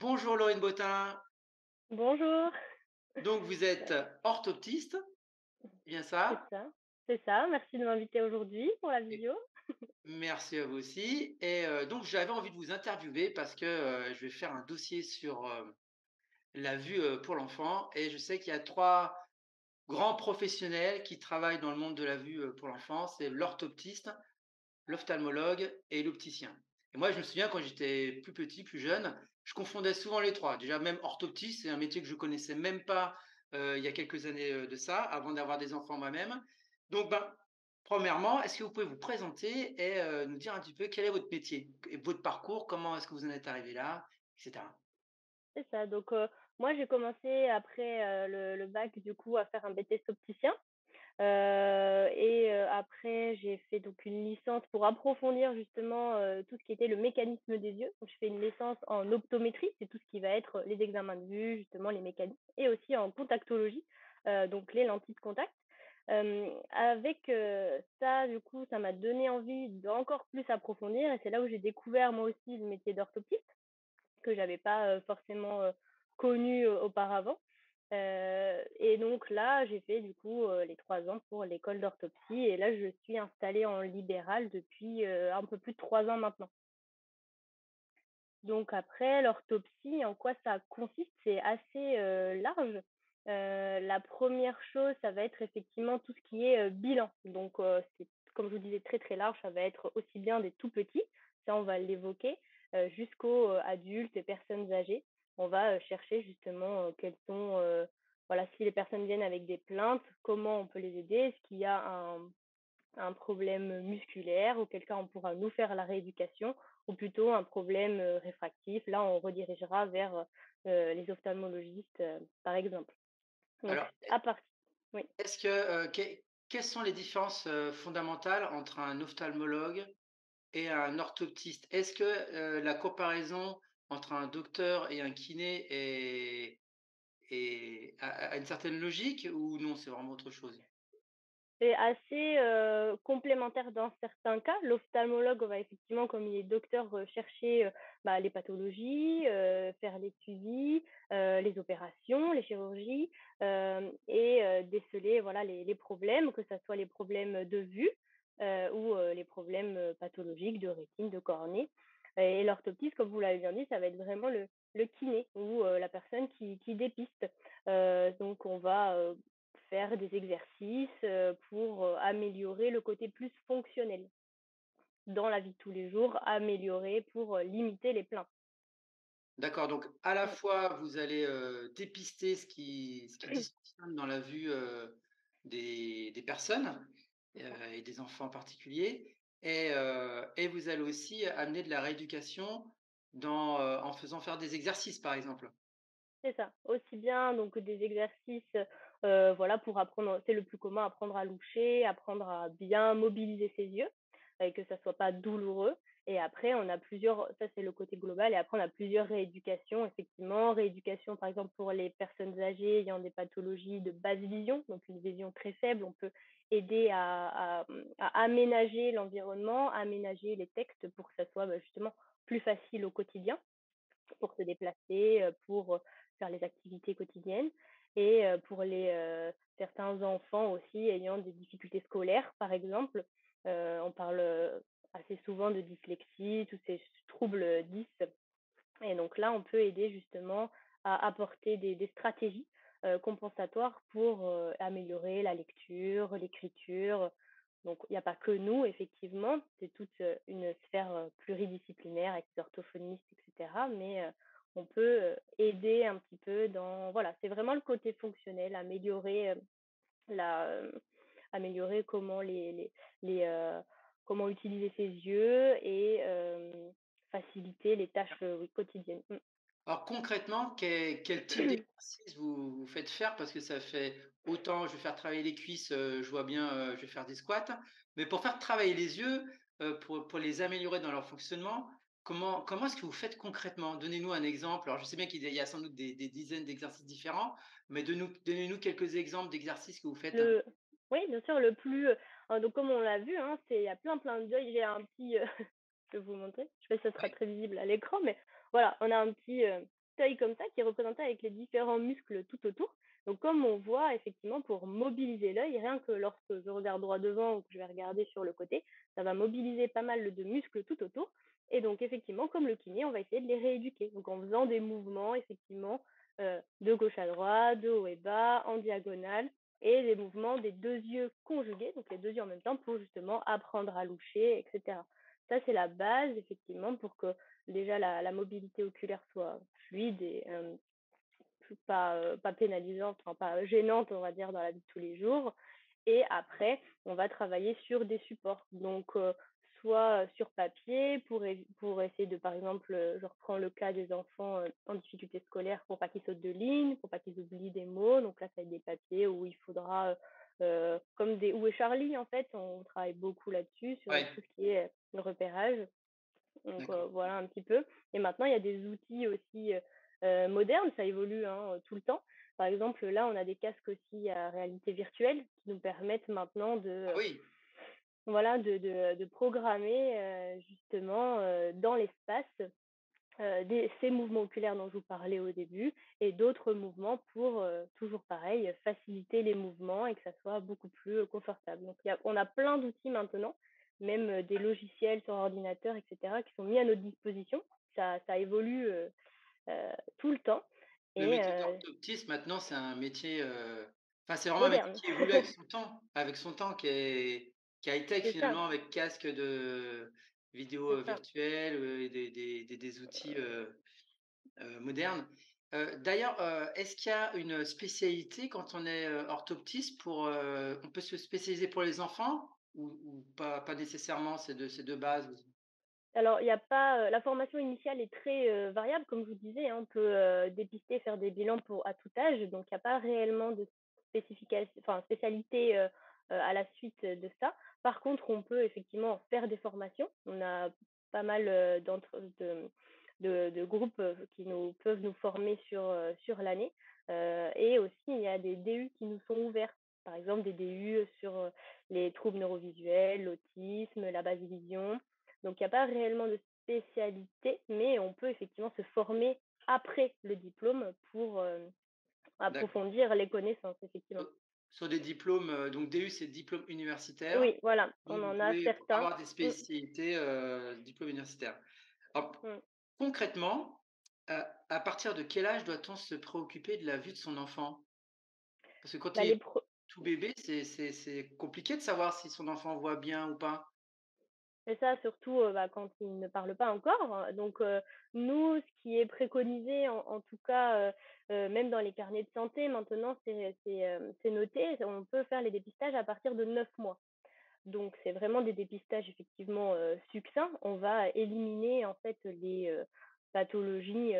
Bonjour Laurine Bottin. Bonjour, Donc vous êtes orthoptiste, bien c'est ça? ça, c'est ça. Merci de m'inviter aujourd'hui pour la Et visio. merci à vous aussi. Donc j'avais envie de vous interviewer parce que je vais faire un dossier sur la vue pour l'enfant. Et je sais qu'il y a trois grands professionnels qui travaillent dans le monde de la vue pour l'enfant. C'est l'orthoptiste, l'ophtalmologue et l'opticien. Et moi, je me souviens quand j'étais plus petit, plus jeune, je confondais souvent les trois. Déjà, même orthoptiste, c'est un métier que je connaissais même pas il y a quelques années de ça, avant d'avoir des enfants moi-même. Donc, ben, premièrement, est-ce que vous pouvez vous présenter et nous dire un petit peu quel est votre métier et votre parcours, comment est-ce que vous en êtes arrivé là, etc. C'est ça, donc moi j'ai commencé après, le bac du coup à faire un BTS opticien, après j'ai fait donc une licence pour approfondir justement, tout ce qui était le mécanisme des yeux. Donc je fais une licence en optométrie, c'est tout ce qui va être les examens de vue, justement les mécanismes et aussi en contactologie, donc les lentilles de contact. Avec, ça du coup, ça m'a donné envie d'encore plus approfondir et c'est là où j'ai découvert moi aussi le métier d'orthoptiste que j'avais pas, forcément, connu, auparavant. Et donc là, j'ai fait du coup, les 3 ans pour l'école d'orthoptie et là, je suis installée en libéral depuis, un peu plus de 3 ans maintenant. Donc après, l'orthoptie, en quoi ça consiste? C'est assez, large. La première chose, ça va être effectivement tout ce qui est, bilan. Donc c'est comme je vous disais, très, très large. Ça va être aussi bien des tout petits, ça on va l'évoquer, jusqu'aux, adultes et personnes âgées. On va, chercher justement, quels sont, voilà, si les personnes viennent avec des plaintes, comment on peut les aider? Est-ce qu'il y a un problème musculaire, auquel cas on pourra nous faire la rééducation, ou plutôt un problème réfractif. Là, on redirigera vers les ophtalmologistes, par exemple. Donc, Alors, à partir, oui. est-ce que, quelles sont les différences fondamentales entre un ophtalmologue et un orthoptiste? Est-ce que, la comparaison entre un docteur et un kiné a une certaine logique ou non, c'est vraiment autre chose? C'est assez, complémentaire dans certains cas. L'ophtalmologue va effectivement, comme il est docteur, chercher, bah, les pathologies, faire les suivis, les opérations, les chirurgies, déceler voilà les problèmes, que ça soit les problèmes de vue, ou, les problèmes, pathologiques de rétine, de cornée. Et l'orthoptiste, comme vous l'avez bien dit, ça va être vraiment le kiné ou, la personne qui dépiste. Donc on va, faire des exercices, pour, améliorer le côté plus fonctionnel dans la vie de tous les jours, améliorer pour, limiter les plaintes. D'accord, donc à la Mmh. fois vous allez, dépister ce qui dysfonctionne dans la vue, des personnes, et des enfants en particulier et vous allez aussi amener de la rééducation en faisant faire des exercices, par exemple? C'est ça. Aussi bien donc des exercices, voilà pour apprendre c'est le plus commun, apprendre à loucher, apprendre à bien mobiliser ses yeux et que ça soit pas douloureux et après on a plusieurs ça c'est le côté global et après on a plusieurs rééducations effectivement. Rééducation par exemple pour les personnes âgées ayant des pathologies de basse vision, donc une vision très faible, on peut aider à aménager l'environnement, aménager les textes pour que ça soit, bah, justement plus facile au quotidien pour se déplacer, pour, faire les activités quotidiennes et pour les, certains enfants aussi ayant des difficultés scolaires, par exemple, on parle, assez souvent de dyslexie, tous ces troubles, dys et donc là, on peut aider justement à apporter des stratégies, compensatoires pour, améliorer la lecture, l'écriture. Donc il n'y a pas que nous effectivement, c'est toute, une sphère, pluridisciplinaire avec les orthophonistes et cetera. Mais, on peut, aider un petit peu dans voilà, c'est vraiment le côté fonctionnel, améliorer, la, améliorer comment les, comment utiliser ses yeux et faciliter les tâches, oui, quotidiennes. Mmh. Alors concrètement, quel type d'exercice vous faites faire? Parce que ça fait autant je vais faire travailler les cuisses, je vois bien, je vais faire des squats, mais pour faire travailler les yeux, pour les améliorer dans leur fonctionnement, comment est-ce que vous faites concrètement? Donnez-nous un exemple. Alors je sais bien qu'il y a sans doute des dizaines d'exercices différents, mais donnez-nous quelques exemples d'exercices que vous faites. Le Oui, bien sûr, le plus, donc comme on l'a vu, hein, c'est il y a plein, plein d'œils. J'ai un petit, je vais vous montrer. Je sais pas si ça sera Oui. très visible à l'écran, mais voilà, on a un petit, œil comme ça qui est représenté avec les différents muscles tout autour. Donc comme on voit effectivement pour mobiliser l'œil, rien que lorsque je regarde droit devant ou que je vais regarder sur le côté, ça va mobiliser pas mal de muscles tout autour. Et donc effectivement, comme le kiné, on va essayer de les rééduquer. Donc en faisant des mouvements effectivement de gauche à droite, de haut et bas, en diagonale, et les mouvements des deux yeux conjugués, donc les deux yeux en même temps pour justement apprendre à loucher, etc. Ça, c'est la base effectivement pour que déjà la mobilité oculaire soit fluide et pas pénalisante, enfin pas gênante, on va dire, dans la vie de tous les jours. Et après, on va travailler sur des supports. Donc, soit sur papier pour essayer de, par exemple, je reprends le cas des enfants en difficulté scolaire pour pas qu'ils sautent de ligne, pour pas qu'ils oublient des mots. Donc là, ça va être des papiers où il faudra, comme des Où est Charlie, en fait, on travaille beaucoup là-dessus, sur Ouais, tout ce qui est le repérage. Donc d'accord. voilà un petit peu. Et maintenant, il y a des outils aussi modernes, ça évolue hein, tout le temps. Par exemple, là, on a des casques aussi à réalité virtuelle qui nous permettent maintenant Ah oui, voilà, de programmer justement dans l'espace ces mouvements oculaires dont je vous parlais au début et d'autres mouvements pour, toujours pareil, faciliter les mouvements et que ça soit beaucoup plus confortable. Donc, on a plein d'outils maintenant, même des logiciels sur ordinateur, etc., qui sont mis à notre disposition. Ça évolue tout le temps le et métier d'orthoptiste maintenant, c'est un métier, enfin, c'est vraiment un métier moderne. qui évolue avec son temps, qui est high-tech C'est ça, finalement avec casque de vidéo, c'est ça. virtuelle, et des outils, modernes. D'ailleurs, est-ce qu'il y a une spécialité quand on est, orthoptiste on peut se spécialiser pour les enfants ou pas nécessairement, c'est de base? Alors, il y a pas, la formation initiale est très, variable comme je vous disais, hein. On peut, dépister, faire des bilans à tout âge, donc il y a pas réellement de spécialité, à la suite de ça. Par contre, on peut effectivement faire des formations. On a pas mal, de groupes, qui peuvent nous former sur l'année, et aussi il y a des DU qui nous sont ouverts. Par exemple, des DU sur, les troubles neurovisuels, l'autisme, la basse vision. Donc il y a pas réellement de spécialité, mais on peut effectivement se former après le diplôme pour, D'accord. approfondir les connaissances, effectivement. Sur des diplômes, donc DU, c'est diplôme universitaire, Oui, voilà, on donc vous en a pouvez certains. avoir des Mmh, spécialités, diplôme universitaire. Alors mmh. concrètement, à partir de quel âge doit-on se préoccuper de la vue de son enfant? Parce que quand Bah, il est les pro tout bébé, c'est compliqué de savoir si son enfant voit bien ou pas. C'est ça, surtout, bah, quand ils ne parlent pas encore. Donc, nous, ce qui est préconisé, en tout cas, même dans les carnets de santé maintenant, c'est noté. On peut faire les dépistages à partir de 9 mois. Donc c'est vraiment des dépistages effectivement, succincts. On va éliminer en fait les, pathologies,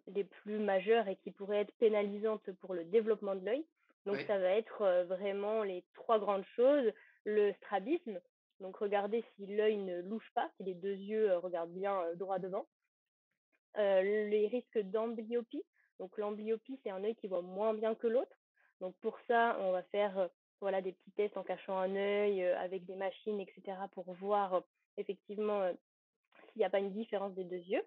les plus majeures et qui pourraient être pénalisantes pour le développement de l'œil. Donc Oui, ça va être, vraiment les 3 grandes choses. Le strabisme, donc regarder si l'œil ne louche pas, si les 2 yeux, regardent bien, droit devant. Les risques d'amblyopie, donc l'amblyopie, c'est un œil qui voit moins bien que l'autre. Donc pour ça, on va faire, voilà, des petits tests en cachant un œil, avec des machines et cetera pour voir, effectivement, s'il n'y a pas une différence des 2 yeux.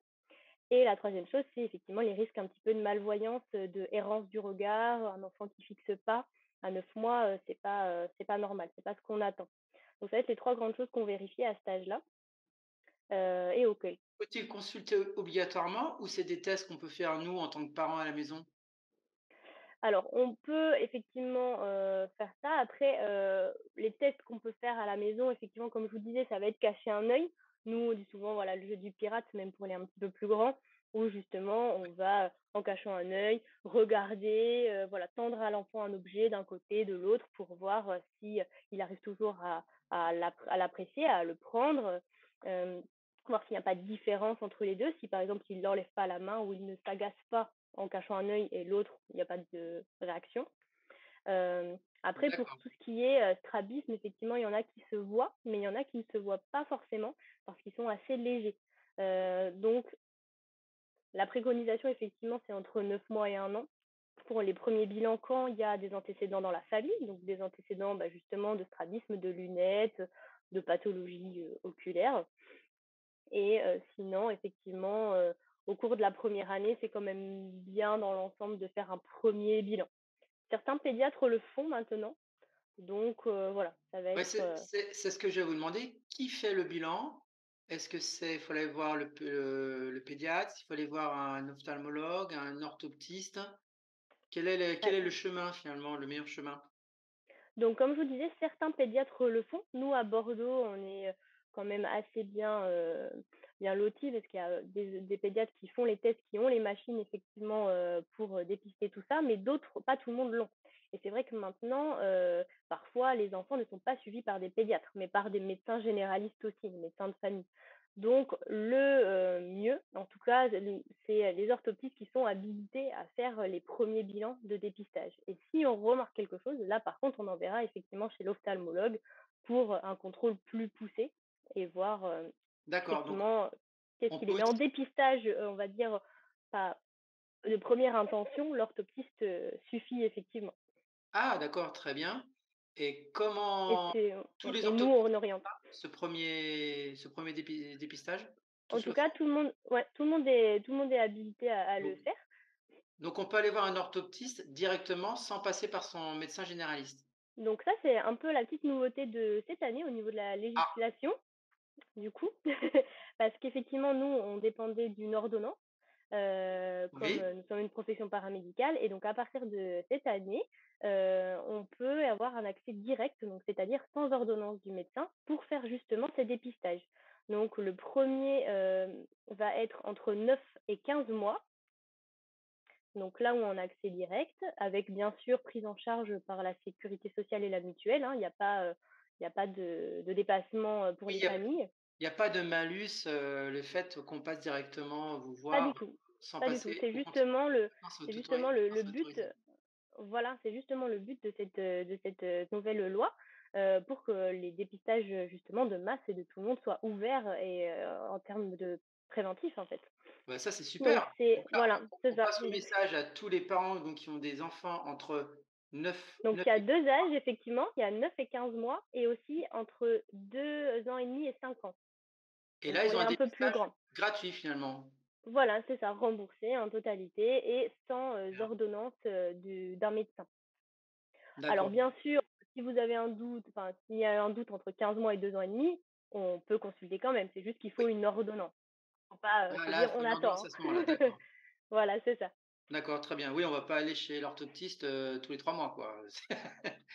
Et la troisième chose, c'est effectivement les risques un petit peu de malvoyance, de errance du regard. Un enfant qui fixe pas à 9 mois, c'est pas normal, c'est pas ce qu'on attend. Donc ça va être les 3 grandes choses qu'on vérifie à cet âge-là, et auquel faut-il consulter obligatoirement ou c'est des tests qu'on peut faire nous en tant que parents à la maison? Alors, on peut effectivement, faire ça. Après, les tests qu'on peut faire à la maison, effectivement, comme je vous disais, ça va être cacher un œil. Nous, on dit souvent, voilà, le jeu du pirate, même pour les un petit peu plus grands, où justement, on va, en cachant un œil, regarder, voilà, tendre à l'enfant un objet d'un côté, de l'autre, pour voir, si, il arrive toujours à l'apprécier, à le prendre, voir s'il n'y a pas de différence entre les 2. Si, par exemple, il l'enlève pas à la main ou il ne s'agace pas en cachant un œil et l'autre, il n'y a pas de réaction. Après, pour D'accord, tout ce qui est strabisme, effectivement, il y en a qui se voient, mais il y en a qui ne se voient pas forcément parce qu'ils sont assez légers. Donc, la préconisation, effectivement, c'est entre 9 mois et 1 an pour les premiers bilans quand il y a des antécédents dans la famille, donc des antécédents bah, justement de strabisme, de lunettes, de pathologies oculaires. Et sinon, effectivement, au cours de la première année, c'est quand même bien dans l'ensemble de faire un premier bilan. Certains pédiatres le font maintenant, donc voilà, ça va Ouais, être, c'est ce que je vais vous demander. Qui fait le bilan? Est-ce que c'est il faut aller voir le pédiatre? Il faut aller voir un ophtalmologue, un orthoptiste? Quel ouais. est le chemin finalement, le meilleur chemin? Donc comme je vous disais, certains pédiatres le font. Nous, à Bordeaux, on est, quand même assez bien lotis parce qu'il y a, des pédiatres qui font les tests, qui ont les machines effectivement, pour, dépister tout ça, mais d'autres, pas tout le monde l'ont. Et c'est vrai que maintenant, parfois les enfants ne sont pas suivis par des pédiatres, mais par des médecins généralistes aussi, des médecins de famille. Donc mieux, en tout cas, c'est les orthoptistes qui sont habilités à faire les premiers bilans de dépistage. Et si on remarque quelque chose, là, par contre, on enverra effectivement chez l'ophtalmologue pour un contrôle plus poussé et voir, D'accord, donc effectivement, qu'est-ce on qu'il est. peut Mais en aussi dépistage, on va dire, pas de première intention, l'orthoptiste, suffit effectivement. ah d'accord, très bien et Et comment c'est tous ouais les et nous, orthoptistes on oriente. ce premier dépistage? En Tous tout le cas, font? tout le monde est habilité à le Donc faire. donc on peut aller voir un orthoptiste directement sans passer par son médecin généraliste? Donc ça, c'est un peu la petite nouveauté de cette année au niveau de la Ah législation, du coup. Parce qu'effectivement, nous, on dépendait d'une ordonnance, comme, oui, nous sommes une profession paramédicale et donc à partir de cette année, on peut avoir un accès direct, donc c'est-à-dire sans ordonnance du médecin, pour faire justement ces dépistages. Donc le premier va être entre 9 et 15 mois, donc là où on a accès direct, avec bien sûr prise en charge par la sécurité sociale et la mutuelle, hein. Il y a pas de dépassement, pour oui, les familles. il y a pas de malus, le fait qu'on passe directement vous Pas voir du tout, sans pas du tout. passer au cont maintenant C'est justement c'est le but, autorisé. voilà, c'est justement le but de cette, nouvelle loi, pour que les dépistages, justement de masse et de tout le monde soient ouverts et en termes de préventif, en fait. Bah, ça, c'est Donc super. c'est Donc là, voilà, c'est on ça. passe le message à tous les parents donc qui ont des enfants entre 9 Donc il y a et 2 âges effectivement, il y a 9 et 15 mois et aussi entre 2 ans et demi et 5 ans, et donc là, pour ils ont les un un peu plus dépistage grands. gratuit finalement. Voilà, c'est ça, remboursé en totalité et sans, Bien, ordonnance, du d'un médecin. Alors d'accord. bien sûr, si vous avez un doute, enfin s'il y a un doute entre 15 mois et 2 ans et demi, on peut consulter quand même, c'est juste qu'il faut Oui, une ordonnance. Faut pas, ah se là, il dire: faut «On une attend», ordonnance à ce moment-là, hein. d'accord. Voilà, c'est ça. D'accord, très bien. Oui, on va pas aller chez l'orthoptiste, tous les 3 mois quoi.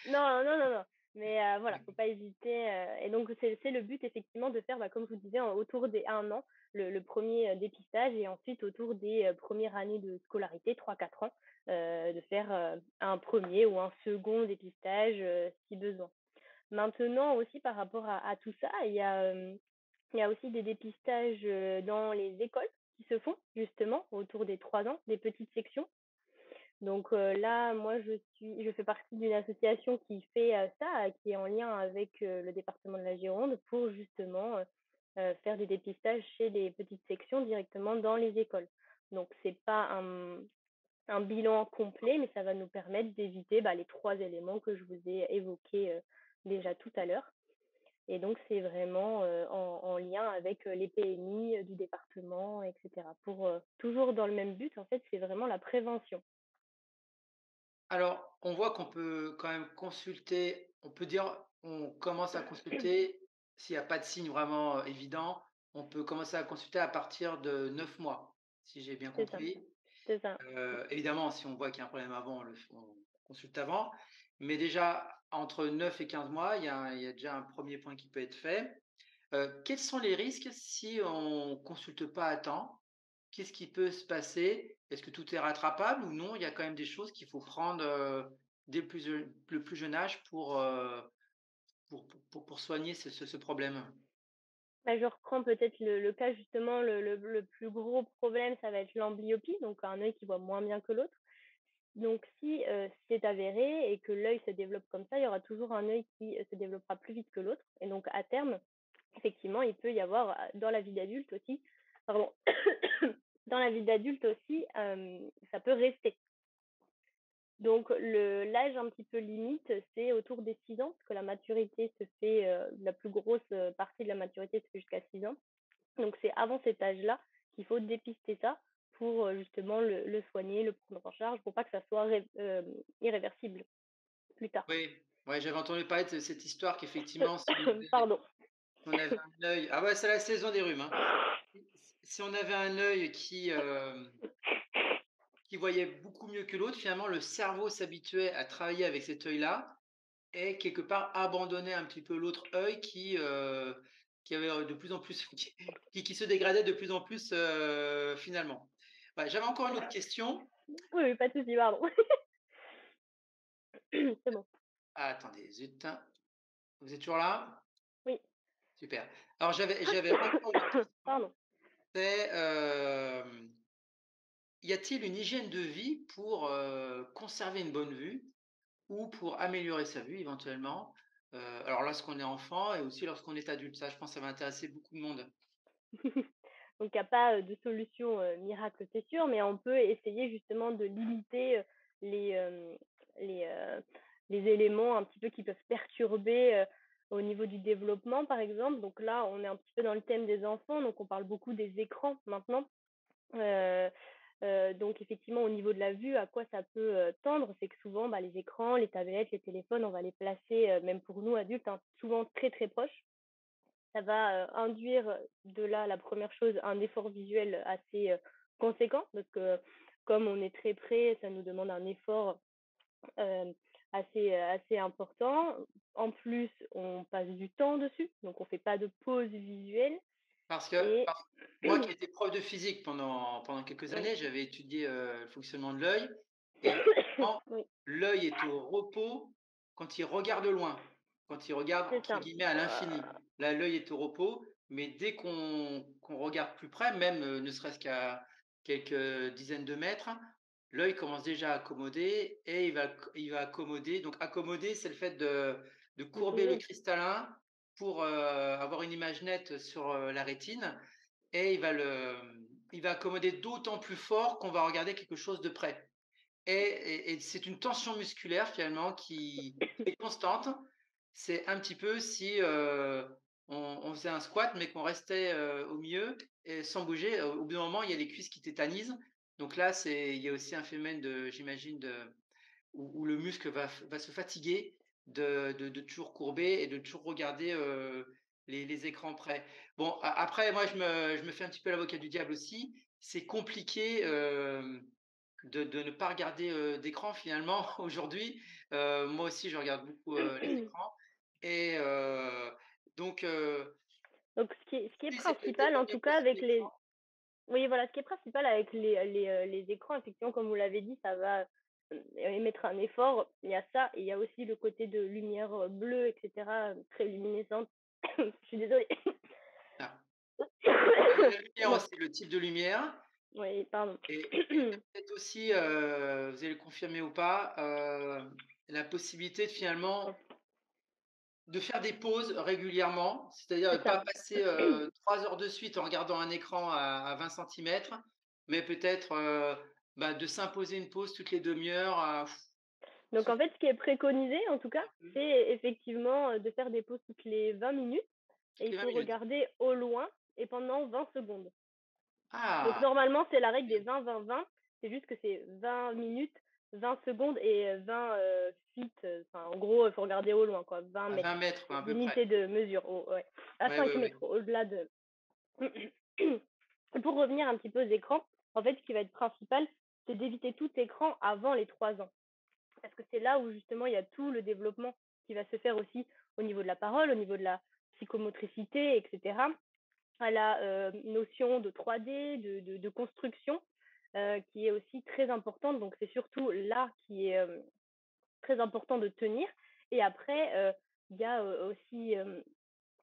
Non, non, non, non, mais voilà, faut pas hésiter, et donc c'est le but effectivement de faire, bah, comme je vous disais, autour des 1 an, le 1er, dépistage et ensuite autour des, 1res années de scolarité, 3 4 ans, de faire, un premier ou un second dépistage, si besoin. Maintenant aussi par rapport à tout ça, il y a aussi des dépistages, dans les écoles qui se font justement autour des 3 ans, des petites sections. Donc là, moi, je fais partie d'une association qui fait, ça, qui est en lien avec, le département de la Gironde pour justement, faire des dépistages chez les petites sections directement dans les écoles. Donc c'est pas un bilan complet, mais ça va nous permettre d'éviter, bah, les 3 éléments que je vous ai évoqués, déjà tout à l'heure. Et donc c'est vraiment, en lien avec, les PMI, du département et cetera pour, toujours dans le même but, en fait, c'est vraiment la prévention. Alors, on voit qu'on peut quand même consulter, on peut dire, on commence à consulter s'il y a pas de signe vraiment, évidents, on peut commencer à consulter à partir de 9 mois, si j'ai bien C'est ça, compris. c'est ça. Évidemment, si on voit qu'il y a un problème avant, on consulte avant, mais déjà entre 9 et 15 mois, il y a déjà un premier point qui peut être fait. Quels sont les risques si on consulte pas à temps? Qu'est-ce qui peut se passer? Est-ce que tout est rattrapable ou non? Il y a quand même des choses qu'il faut prendre, dès le plus jeune âge pour soigner ce problème? Bah, je reprends peut-être le cas justement le plus gros problème, ça va être l'amblyopie, donc un œil qui voit moins bien que l'autre. Donc si, c'est avéré et que l'œil se développe comme ça, il y aura toujours un œil qui, se développera plus vite que l'autre et donc à terme, effectivement, il peut y avoir, dans la vie d'adulte aussi, pardon, dans la vie d'adulte aussi, ça peut rester. Donc l'âge un petit peu limite, c'est autour des 6 ans, parce que la maturité se fait, la plus grosse, partie de la maturité se fait jusqu'à 6 ans. Donc c'est avant cet âge-là qu'il faut dépister ça pour, justement le soigner, le prendre en charge pour pas que ça soit irréversible plus tard. Oui, ouais, j'avais entendu parler de cette histoire qu'effectivement, Pardon. si on avait un œil ah ouais, c'est la saison des rhumes, hein. Si on avait un œil qui voyait beaucoup mieux que l'autre, finalement, le cerveau s'habituait à travailler avec cet œil-là et quelque part abandonnait un petit peu l'autre œil qui avait, de plus en plus qui se dégradait de plus en plus, finalement. Ouais, j'avais encore une autre question. Oui, oui, pas de souci, pardon. C'est bon. Ah attendez, zut, vous êtes toujours là? Oui. Super. Alors j'avais encore une autre question, Pardon. c'est, y a-t-il une hygiène de vie pour, conserver une bonne vue ou pour améliorer sa vue éventuellement? Alors lorsqu'on est enfant et aussi lorsqu'on est adulte. Ça, je pense que ça va intéresser beaucoup de monde. Donc il y a pas, de solution, miracle, c'est sûr, mais on peut essayer justement de limiter, les, les, les éléments un petit peu qui peuvent perturber, au niveau du développement, par exemple. Donc là, on est un petit peu dans le thème des enfants, donc on parle beaucoup des écrans maintenant. Heu donc effectivement, au niveau de la vue, à quoi ça peut, tendre, c'est que souvent, bah, les écrans, les tablettes, les téléphones, on va les placer, même pour nous adultes, hein, souvent très, très proches. Ça va, induire, de là, la première chose, un effort visuel assez, conséquent parce que comme on est très près, ça nous demande un effort, hem, assez important. En plus, on passe du temps dessus, donc on fait pas de pause visuelle et Parce moi qui étais prof de physique pendant quelques oui, années, j'avais étudié, le fonctionnement de l'œil et effectivement, oui, l'œil est au repos quand il regarde loin, quand il regarde c'est entre ça. guillemets «à l'infini». Là, l'œil est au repos, mais dès qu'on regarde plus près, même, ne serait-ce qu'à quelques dizaines de mètres, l'œil commence déjà à accommoder et il va accommoder donc accommoder, c'est le fait de De courber le bouger. cristallin pour, avoir une image nette sur, la rétine et il va accommoder d'autant plus fort qu'on va regarder quelque chose de près et c'est une tension musculaire finalement qui est constante. C'est un petit peu si, on faisait un squat mais qu'on restait, au milieu et sans bouger, au bout d'un moment, il y a les cuisses qui tétanisent. Donc là, il y a aussi un phénomène j'imagine où le muscle va se fatiguer de toujours courber et de toujours regarder, les écrans près. Bon, après moi je me fais un petit peu l'avocat du diable aussi. C'est compliqué, de ne pas regarder, d'écran finalement aujourd'hui. Moi aussi je regarde beaucoup, les écrans et donc Donc ce qui est si c'est principal, en il y a tout cas, possible avec l'écran. les oui, voilà, ce qui est principal avec les écrans, effectivement, comme vous l'avez dit, ça va, émettre un effort. Il y a ça et il y a aussi le côté de lumière, bleue et cetera, très luminescente. Je suis désolée. Ah, la lumière Bon, aussi, le type de lumière oui, pardon. et il y a peut-être aussi, vous allez le confirmer ou pas, la possibilité de finalement de faire des pauses régulièrement, c'est-à-dire de C'est ne ça. pas passer, 3 heures de suite en regardant un écran à 20 centimètres, mais peut-être, bah, de s'imposer une pause toutes les demi-heures à Donc en souffler fait, ce qui est préconisé, en tout cas, un peu, c'est effectivement, de faire des pauses toutes les 20 minutes et toutes il les 20 faut minutes. regarder au loin et pendant 20 secondes. Donc Ah! normalement, c'est la règle des Bien. 20-20-20. C'est juste que c'est 20 minutes, 20 secondes et 20, feet, enfin en gros, il faut regarder au loin quoi, 20 À mètres. 20 mètres quoi, à peu près. L'unité de mesure, ouais, à Ouais, 5 ouais, ouais. mètres au-delà de pour revenir un petit peu aux écrans, en fait, ce qui va être principal, c'est d'éviter tout écran avant les 3 ans. Parce que c'est là où justement il y a tout le développement qui va se faire aussi au niveau de la parole, au niveau de la psychomotricité et cetera. À la, notion de 3D, de construction, qui est aussi très importante. Donc c'est surtout là qui est, très important de tenir et après, il y a, aussi,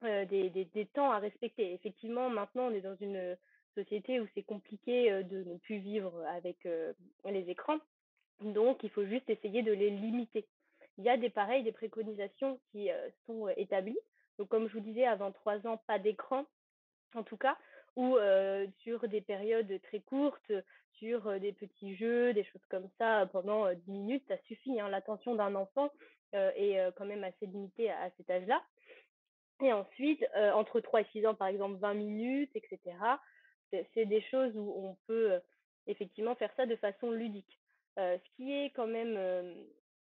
des temps à respecter. Effectivement, maintenant, on est dans une, société où c'est compliqué, de ne plus vivre avec, les écrans. Donc il faut juste essayer de les limiter. Il y a des préconisations qui, sont, établies. Donc comme je vous disais, avant 3 ans, pas d'écran, en tout cas, ou sur des périodes très courtes, sur, des petits jeux, des choses comme ça, pendant, 10 minutes, ça suffit, hein. L'attention d'un enfant, est, quand même assez limitée à cet âge-là et ensuite, entre 3 et 6 ans, par exemple, 20 minutes et cetera. C'est des choses où on peut, effectivement faire ça de façon ludique. Ce qui est quand même,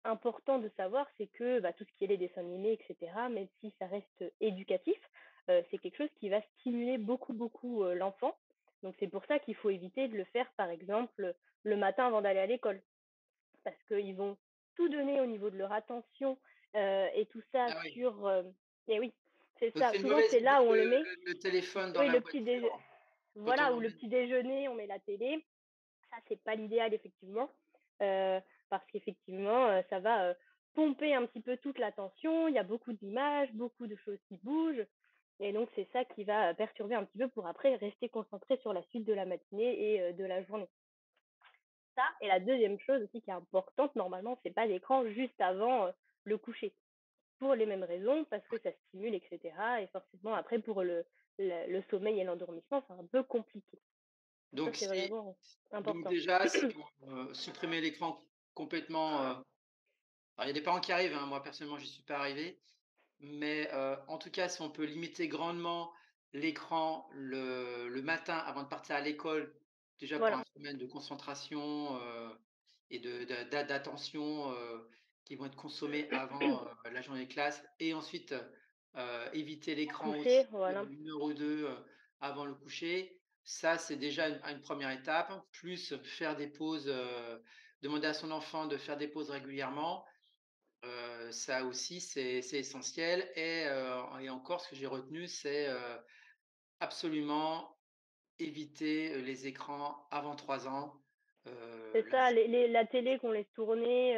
important de savoir, c'est que, bah, tout ce qui est les dessins animés et cetera, même si ça reste éducatif, c'est quelque chose qui va stimuler beaucoup, beaucoup, l'enfant. Donc c'est pour ça qu'il faut éviter de le faire, par exemple, le matin avant d'aller à l'école. Parce qu'ils vont tout donner au niveau de leur attention, et tout ça Ah oui, sur, et oui, c'est donc ça. c'est une Souvent, mauvaise c'est idée là où on le met. le téléphone dans Oui, la le petit voiture quand on voilà, ou le l'emmène? petit déjeuner, on met la télé. Ça, c'est pas l'idéal effectivement, parce qu'effectivement, ça va, pomper un petit peu toute l'attention. Il y a beaucoup d'images, beaucoup de choses qui bougent et donc c'est ça qui va, perturber un petit peu pour après rester concentré sur la suite de la matinée et de la journée. Ça et la deuxième chose aussi qui est importante, normalement, c'est pas l'écran juste avant, le coucher. Pour les mêmes raisons, parce que ça stimule et cetera et forcément après pour le sommeil et l'endormissement, c'est un peu compliqué. Donc ça, Donc c'est si vraiment donc important. déjà, si on, supprimait l'écran complètement, alors il y a des parents qui arrivent, hein, moi personnellement j'y suis pas arrivé, mais en tout cas, si on peut limiter grandement l'écran le matin avant de partir à l'école, déjà pour un Voilà, phénomène de concentration, et d'attention, qui vont être consommés avant, la journée de classe et ensuite, éviter l'écran coucher, aussi, voilà. 1 heure ou 2 avant le coucher. Ça, c'est déjà une 1re étape, plus faire des pauses, demander à son enfant de faire des pauses régulièrement. Ça aussi, c'est essentiel et encore ce que j'ai retenu, c'est, absolument éviter, les écrans avant 3 ans. C'est Là, ça, c'est la télé qu'on laisse tourner,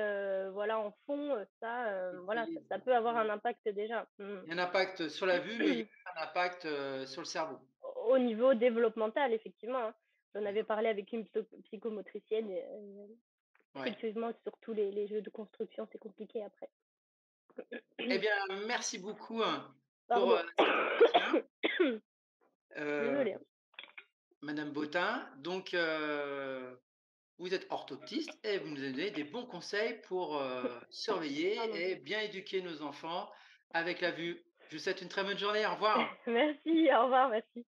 voilà, en fond, ça, voilà, ça peut avoir un impact déjà. Mmh. il y a un impact sur la vue, mais il y a un impact, sur le cerveau. Au niveau développemental, effectivement, hein. J'en avais parlé avec une psychomotricienne et Ouais. effectivement, sur tous les jeux de construction, c'est compliqué après. Eh bien, merci beaucoup, pour, Pardon. cet entretien, heu, Désolée, hein. madame Botin. Donc, vous êtes orthoptiste et vous nous avez donné des bons conseils pour, Pardon. surveiller et bien éduquer nos enfants avec la vue. Je vous souhaite une très bonne journée. Au revoir. Merci, au revoir, merci.